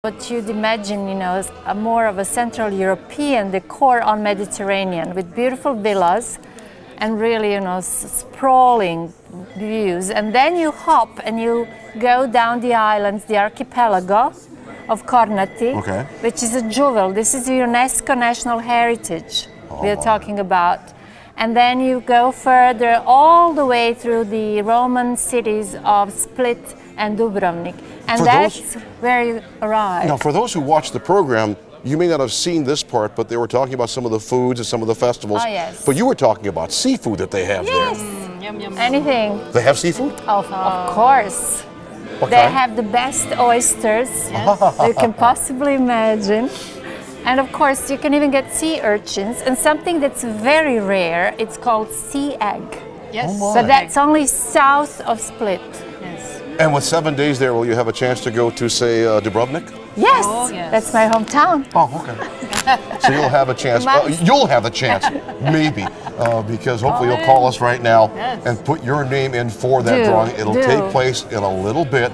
What you'd imagine, is more of a Central European decor on Mediterranean with beautiful villas and really, sprawling views. And then you hop and you go down the islands, the archipelago of Kornati, which is a jewel. This is UNESCO National Heritage we're talking about. And then you go further all the way through the Roman cities of Split and Dubrovnik. And that's where you arrive. Now, for those who watch the program, you may not have seen this part, but they were talking about some of the foods and some of the festivals. Oh, yes. But you were talking about seafood that they have there. Yum, yum. Anything. They have seafood? Of course. What they kind? have the best oysters you can possibly imagine. And of course, you can even get sea urchins. And something that's very rare, it's called sea egg. Yes. But that's only south of Split. Yes. And with 7 days there, will you have a chance to go to, say, Dubrovnik? Yes, Oh, yes. that's my hometown. Oh, okay. So you'll have a chance. You'll have the chance, maybe, because hopefully you'll call us right now and put your name in for that drawing. It'll take place in a little bit.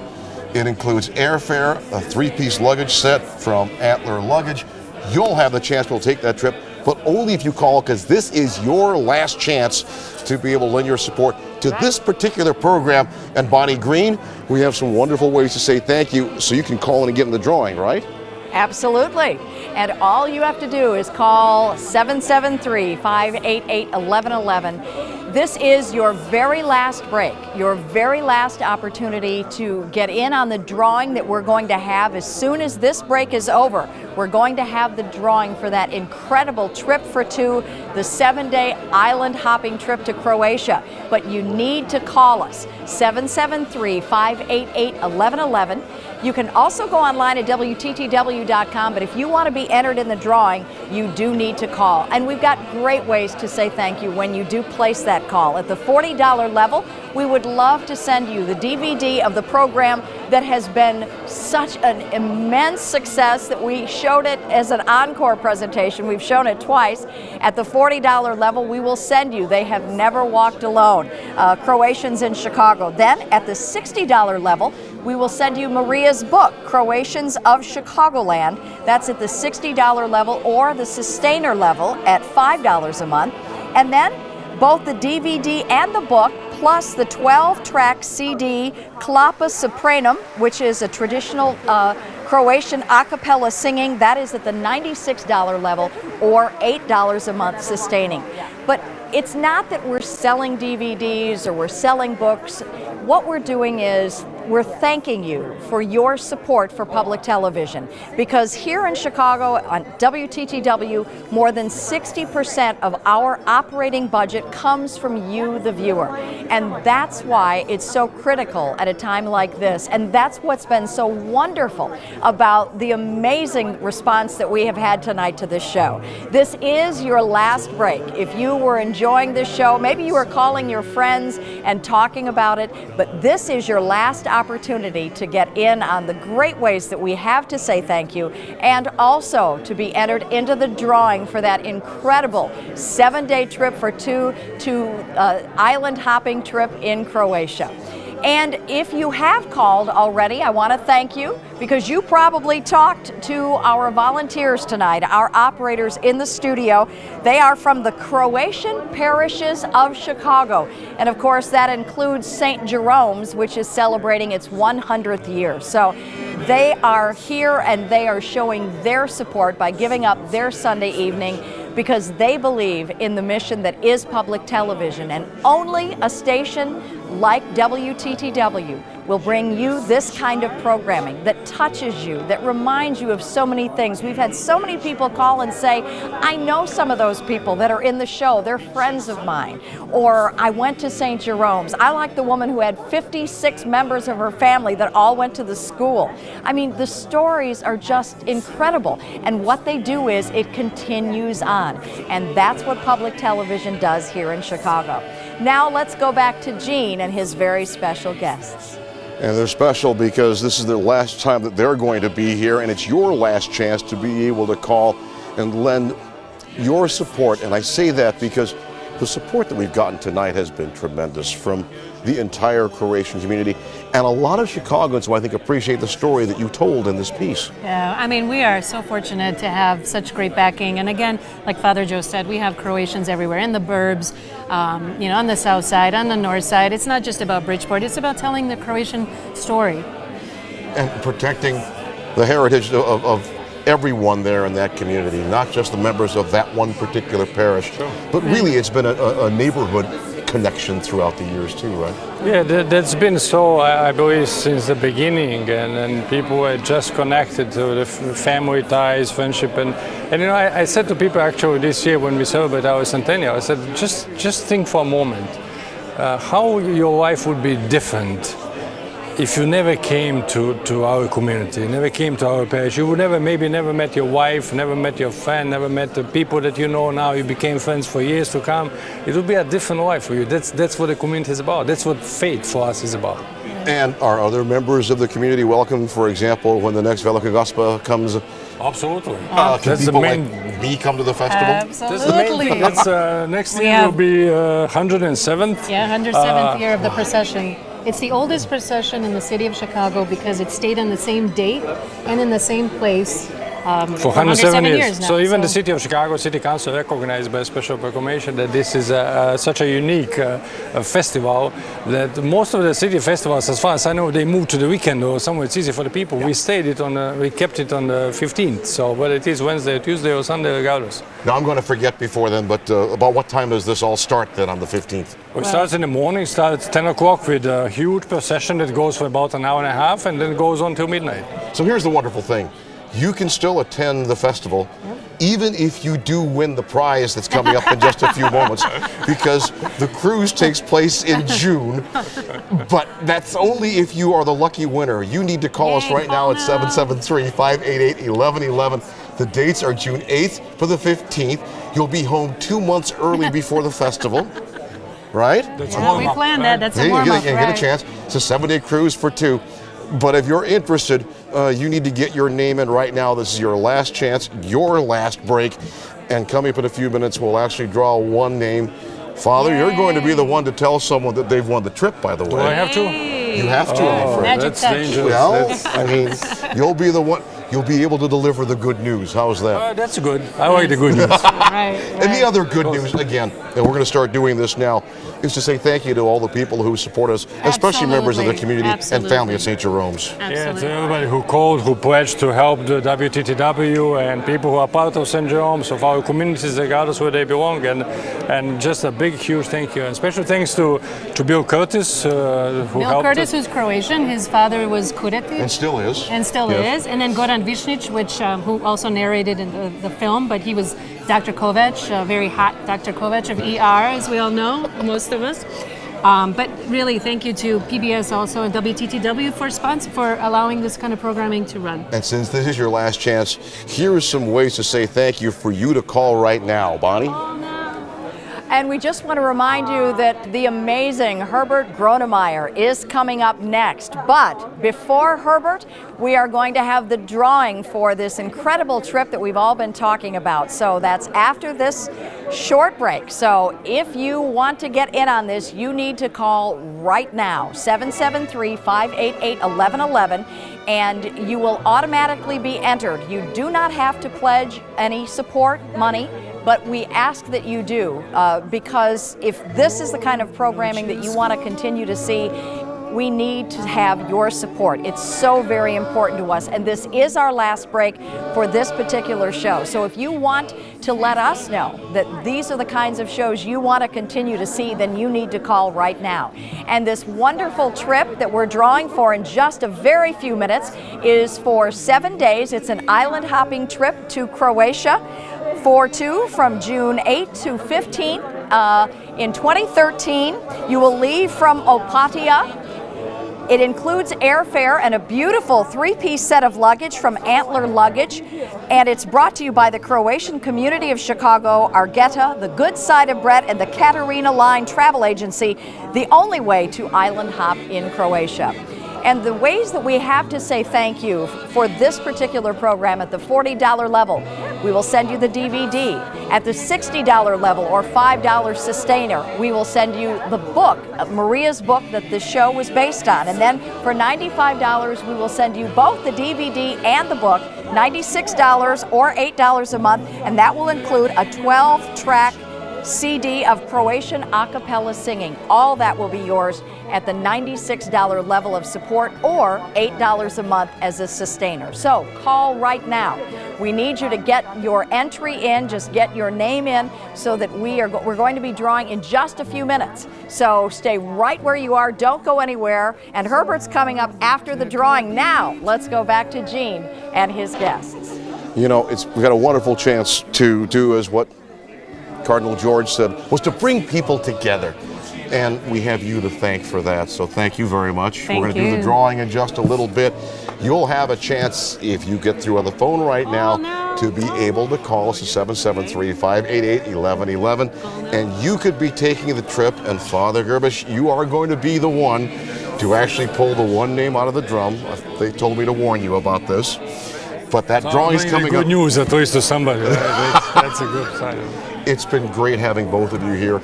It includes airfare, a 3-piece luggage set from Antler Luggage. You'll have the chance to take that trip, but only if you call, because this is your last chance to be able to lend your support to this particular program. And Bonnie Green, we have some wonderful ways to say thank you, so you can call in and get in the drawing, right? Absolutely. And all you have to do is call 773-588-1111. This is your very last break, your very last opportunity to get in on the drawing that we're going to have as soon as this break is over. We're going to have the drawing for that incredible trip for two, the 7-day island hopping trip to Croatia. But you need to call us, 773-588-1111. You can also go online at WTTW.com, but if you want to be entered in the drawing, you do need to call. And we've got great ways to say thank you when you do place that call. At the $40 level, we would love to send you the DVD of the program that has been such an immense success that we showed it as an encore presentation. We've shown it twice. At the $40 level, we will send you They Have Never Walked Alone, Croatians in Chicago. Then at the $60 level, we will send you Maria's book, Croatians of Chicagoland. That's at the $60 level, or the Sustainer level at $5 a month. And then both the DVD and the book, plus the 12-track CD, Klapa Sopranum, which is a traditional Croatian a cappella singing, that is at the $96 level, or $8 a month sustaining. But it's not that we're selling DVDs or we're selling books. What we're doing is we're thanking you for your support for public television, because here in Chicago on WTTW, more than 60% of our operating budget comes from you, the viewer. And that's why it's so critical at a time like this. And that's what's been so wonderful about the amazing response that we have had tonight to this show. This is your last break. If you were enjoying this show, maybe you were calling your friends and talking about it, but this is your last opportunity to get in on the great ways that we have to say thank you, and also to be entered into the drawing for that incredible 7-day trip for two to island hopping trip in Croatia. And if you have called already, I want to thank you, because you probably talked to our volunteers tonight, our operators in the studio. They are from the Croatian parishes of Chicago. And of course, that includes St. Jerome's, which is celebrating its 100th year. So they are here and they are showing their support by giving up their Sunday evening, because they believe in the mission that is public television, and only a station like WTTW will bring you this kind of programming that touches you, that reminds you of so many things. We've had so many people call and say, I know some of those people that are in the show, they're friends of mine. Or I went to St. Jerome's. I like the woman who had 56 members of her family that all went to the school. I mean, the stories are just incredible. And what they do is it continues on. And that's what public television does here in Chicago. Now let's go back to Gene and his very special guests. And they're special because this is the last time that they're going to be here, and it's your last chance to be able to call and lend your support. And I say that because the support that we've gotten tonight has been tremendous from the entire Croatian community. and a lot of Chicagoans who I think appreciate the story that you told in this piece. Yeah, I mean, we are so fortunate to have such great backing. And again, like Father Joe said, we have Croatians everywhere, in the Grbes, on the south side, on the north side. It's not just about Bridgeport, it's about telling the Croatian story. And protecting the heritage of everyone there in that community, not just the members of that one particular parish, but really it's been a neighborhood connection throughout the years too, right? Yeah, that's been so, I believe, since the beginning, and people were just connected to the family ties, friendship, and I said to people actually this year when we celebrate our centennial, I said, just think for a moment, how your life would be different if you never came to our community, never came to our parish. You would never met your wife, never met your friend, never met the people that you know now. You became friends for years to come. It would be a different life for you. That's what the community is about. That's what faith for us is about. And are other members of the community welcome, for example, when the next Velika Gospa comes? Absolutely. Can people like me come to the festival? Absolutely. That's next year will be 107th. Yeah, 107th year of the procession. It's the oldest procession in the city of Chicago because it stayed on the same date and in the same place for 107 years now. So even the city of Chicago City Council recognized by special proclamation that this is such a unique festival that most of the city festivals, as far as I know, they move to the weekend or somewhere it's easy for the people. Yeah. We kept it on the 15th. So whether it is Wednesday, Tuesday, or Sunday, regardless. Now I'm going to forget before then, but about what time does this all start then on the 15th? It starts in the morning, starts at 10 o'clock with a huge procession that goes for about an hour and a half and then goes on till midnight. So here's the wonderful thing. You can still attend the festival, even if you do win the prize that's coming up in just a few moments, because the cruise takes place in June, but that's only if you are the lucky winner. You need to call us right now at 773-588-1111. The dates are June 8th for the 15th. You'll be home 2 months early before the festival, right? That's we planned that. That's a warm-up, You get a chance. It's a 7-day cruise for 2. But if you're interested, you need to get your name in right now. This is your last chance, your last break. And coming up in a few minutes, we'll actually draw one name. Father, you're going to be the one to tell someone that they've won the trip, by the way. Do I have to? You have to, I'm afraid. Magic That's touch. dangerous. Well, I mean, you'll be the one. You'll be able to deliver the good news. How's that? That's good. I like the good news. Right. And the other good news, again, and we're going to start doing this now, is to say thank you to all the people who support us, especially members of the community and family at St. Jerome's. Yeah, to everybody who called, who pledged to help the WTTW, and people who are part of St. Jerome's, of our communities, regardless where they belong, and just a big, huge thank you. And special thanks to Bill Curtis, who helped. Bill Curtis, who's Croatian, his father was Kureti. And still is. And still is. And then Goran Višnić, who also narrated in the film, but he was Dr. Kovac, very hot Dr. Kovac of ER, as we all know, most of us. But really, thank you to PBS also and WTTW for allowing this kind of programming to run. And since this is your last chance, here are some ways to say thank you for you to call right now. Bonnie? And we just want to remind you that the amazing Herbert Gronemeyer is coming up next. But before Herbert, we are going to have the drawing for this incredible trip that we've all been talking about. So that's after this short break. So if you want to get in on this, you need to call right now, 773-588-1111, and you will automatically be entered. You do not have to pledge any support money, but we ask that you do, because if this is the kind of programming that you want to continue to see, we need to have your support. It's so very important to us, and this is our last break for this particular show. So if you want to let us know that these are the kinds of shows you want to continue to see, then you need to call right now. And this wonderful trip that we're drawing for in just a very few minutes is for 7 days. It's an island hopping trip to Croatia for 2 from June 8th to 15th. In 2013, you will leave from Opatija. It includes airfare and a beautiful 3-piece set of luggage from Antler Luggage, and it's brought to you by the Croatian Community of Chicago, Argeta, the Good Side of Bread, and the Katarina Line Travel Agency, the only way to island hop in Croatia. And the ways that we have to say thank you for this particular program at the $40 level, we will send you the DVD. At the $60 level or $5 sustainer, we will send you the book, Maria's book that the show was based on. And then for $95, we will send you both the DVD and the book, $96 or $8 a month, and that will include a 12-track CD of Croatian a cappella singing. All that will be yours at the $96 level of support or $8 a month as a sustainer. So call right now. We need you to get your entry in, just get your name in so that we're going to be drawing in just a few minutes. So stay right where you are, don't go anywhere, and Herbert's coming up after the drawing. Now, let's go back to Gene and his guests. You know, we've got a wonderful chance to do as what Cardinal George said, was to bring people together. And we have you to thank for that, so thank you very much. We're going to do the drawing in just a little bit. You'll have a chance, if you get through on the phone right now, to be able to call us at 773-588-1111. And you could be taking the trip, and Father Grbes, you are going to be the one to actually pull the one name out of the drum. They told me to warn you about this. But that drawing is coming up. Good news, at least to somebody. That's a good sign. It's been great having both of you here.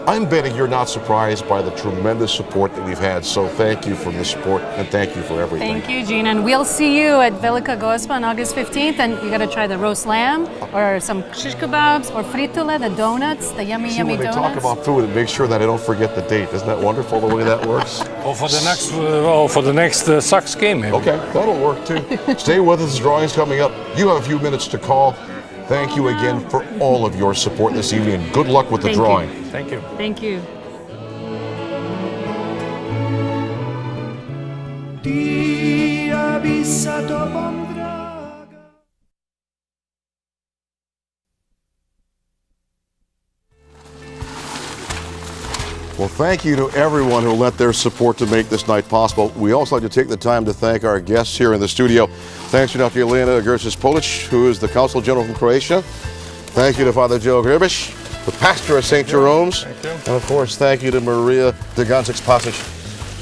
I'm betting you're not surprised by the tremendous support that we've had, so thank you for the support and thank you for everything. Thank you, Gene, and we'll see you at Velika Gospa on August 15th, and you got to try the roast lamb or some shish kebabs or fritule, the donuts, the yummy When they donuts. talk about food, it makes sure that I don't forget the date. Isn't that wonderful the way that works? Or for the next Sox game, maybe. Okay, that'll work too. Stay with us, the drawing's coming up. You have a few minutes to call. Thank you again for all of your support this evening, and good luck with the drawing. Thank you. Thank you. Well, thank you to everyone who lent their support to make this night possible. We also like to take the time to thank our guests here in the studio. Thanks to Dr. Jelena Grcic-Polic, who is the Consul General from Croatia. Thank you to Father Joe Grbes, the pastor of St. Jerome's. Thank you. And of course, thank you to Maria Dugandzic-Pasic,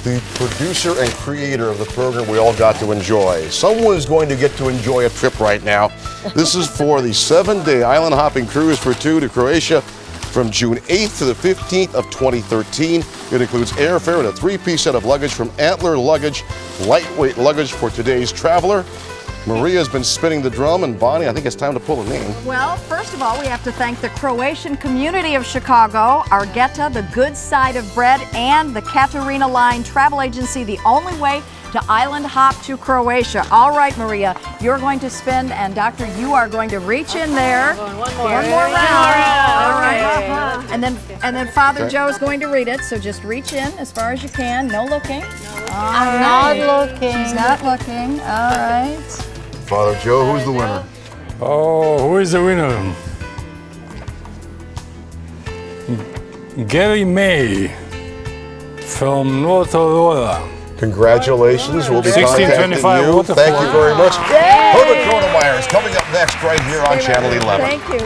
the producer and creator of the program we all got to enjoy. Someone is going to get to enjoy a trip right now. This is for the 7-day island hopping cruise for two to Croatia from June 8th to the 15th of 2013. It includes airfare and a 3-piece set of luggage from Antler Luggage, lightweight luggage for today's traveler. Maria's been spinning the drum, and Bonnie, I think it's time to pull a name. Well, first of all, we have to thank the Croatian Community of Chicago, Argeta, the Good Side of Bread, and the Katarina Line Travel Agency, the only way to island hop to Croatia. All right, Maria, you're going to spin, and Doctor, you are going to reach in there. One more round. All right. Okay. And then Father Joe is going to read it, so just reach in as far as you can. No looking. I'm not looking. She's not looking. All right. Father Joe, who's the winner? Oh, who is the winner? Gary May from North Aurora. Congratulations. We'll be 1625 contacting you. Waterfall. Thank you very much. Yay! Herbert Kronemeyer is coming up next right here on Channel 11. Thank you.